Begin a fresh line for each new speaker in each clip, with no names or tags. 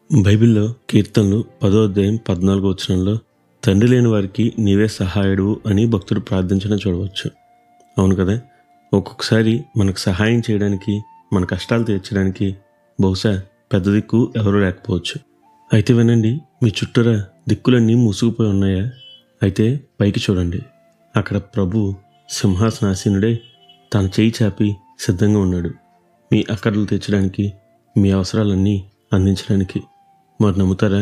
బైబిల్లో కీర్తనలు 10వ అధ్యాయం 14వ వచనంలో తండ్రి లేని వారికి నీవే సహాయుడు అని భక్తుడు ప్రార్థించడం చూడవచ్చు. అవును కదా. ఒక్కొక్కసారి మనకు సహాయం చేయడానికి, మన కష్టాలు తీర్చడానికి బహుశా పెద్ద దిక్కు ఎవరూ లేకపోవచ్చు. అయితే వినండి, మీ చుట్టూరా దిక్కులన్నీ మూసుకుపోయి ఉన్నాయా? అయితే పైకి చూడండి. అక్కడ ప్రభు సింహాసనాసీనుడే తన చేయి చాపి సిద్ధంగా ఉన్నాడు, మీ అక్కర్లు తీర్చడానికి, మీ అవసరాలన్నీ అందించడానికి. మరి నమ్ముతారా?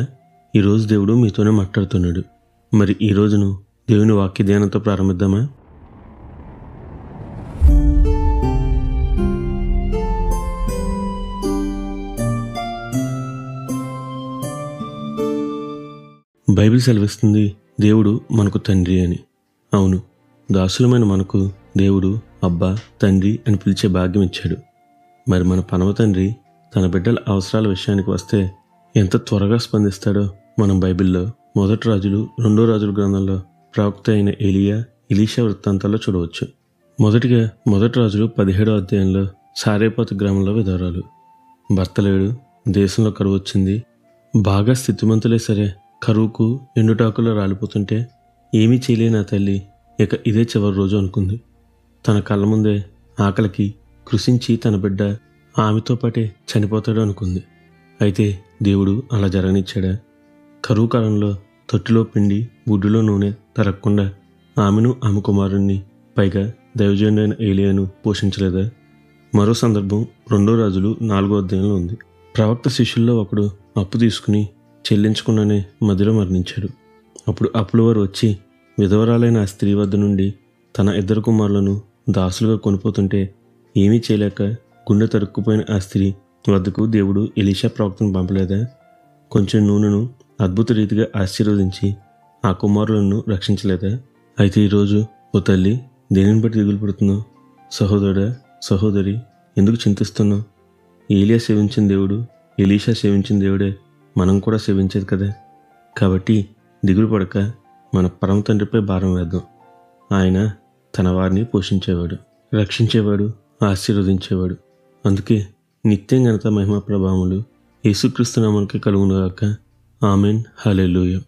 ఈరోజు దేవుడు మీతోనే మాట్లాడుతున్నాడు. మరి ఈ రోజును దేవుని వాక్య ధ్యానంతో ప్రారంభిద్దామా? బైబిల్ సెలవిస్తుంది దేవుడు మనకు తండ్రి అని. అవును, దాసులమైన మనకు దేవుడు అబ్బా, తండ్రి అని పిలిచే భాగ్యం ఇచ్చాడు. మరి మన పరమ తండ్రి తన బిడ్డల అవసరాల విషయానికి వస్తే ఎంత త్వరగా స్పందిస్తాడో మనం బైబిల్లో 1 రాజులు 2 రాజుల గ్రంథంలో ప్రవక్త అయిన ఎలీషా వృత్తాంతాల్లో చూడవచ్చు. మొదటిగా 1 రాజులు 17వ అధ్యాయంలో సారేపోతు గ్రామంలో విధవరాలు. భర్త లేడు, దేశంలో కరువు వచ్చింది. బాగా స్థితిమంతులే సరే కరువుకు ఎండుటాకులో రాలిపోతుంటే ఏమీ చేయలేని ఆ తల్లి ఇక ఇదే చివరి రోజు అనుకుంది. తన కళ్ళ ముందే ఆకలికి కృషించి తన బిడ్డ ఆమెతో పాటే చనిపోతాడు అనుకుంది. అయితే దేవుడు అలా జరగనిచ్చాడా? కరువు కాలంలో తొట్టిలో పిండి బుడ్డులో నూనె తరగకుండా ఆమెను, ఆమె కుమారుణ్ణి, పైగా దైవజనుడైన ఏలియాను పోషించలేదా? మరో సందర్భం 2 రాజులు 4వ అధ్యాయంలో ఉంది. ప్రవక్త శిష్యుల్లో ఒకడు అప్పు తీసుకుని చెల్లించకుండానే మధ్యలో మరణించాడు. అప్పుడు అప్పులవారు వచ్చి విధవరాలైన ఆ స్త్రీ వద్ద నుండి తన 2 కుమారులను దాసులుగా కొనిపోతుంటే ఏమీ చేయలేక గుండె తరుక్కుపోయిన ఆ స్త్రీ వద్దకు దేవుడు ఎలీషా ప్రవక్తను పంపలేదా? కొంచెం నూనెను అద్భుత రీతిగా ఆశీర్వదించి ఆ కుమారులను రక్షించలేదా? అయితే ఈరోజు ఓ తల్లి దేనిని బట్టి దిగులు పడుతున్నావు? సహోదరుడా, సహోదరి, ఎందుకు చింతిస్తున్నావు? ఏలియా సేవించిన దేవుడు, ఎలీషా సేవించిన దేవుడే మనం కూడా సేవించేది కదా. కాబట్టి దిగులు పడక మన పరమ తండ్రిపై భారం వేద్దాం. ఆయన తన వారిని పోషించేవాడు, రక్షించేవాడు, ఆశీర్వదించేవాడు. అందుకే నిత్యం ఘనత, మహిమ, ప్రభావములు యేసుక్రీస్తు నామమునకే కలుగునుగాక. ఆమెన్. హల్లెలూయా.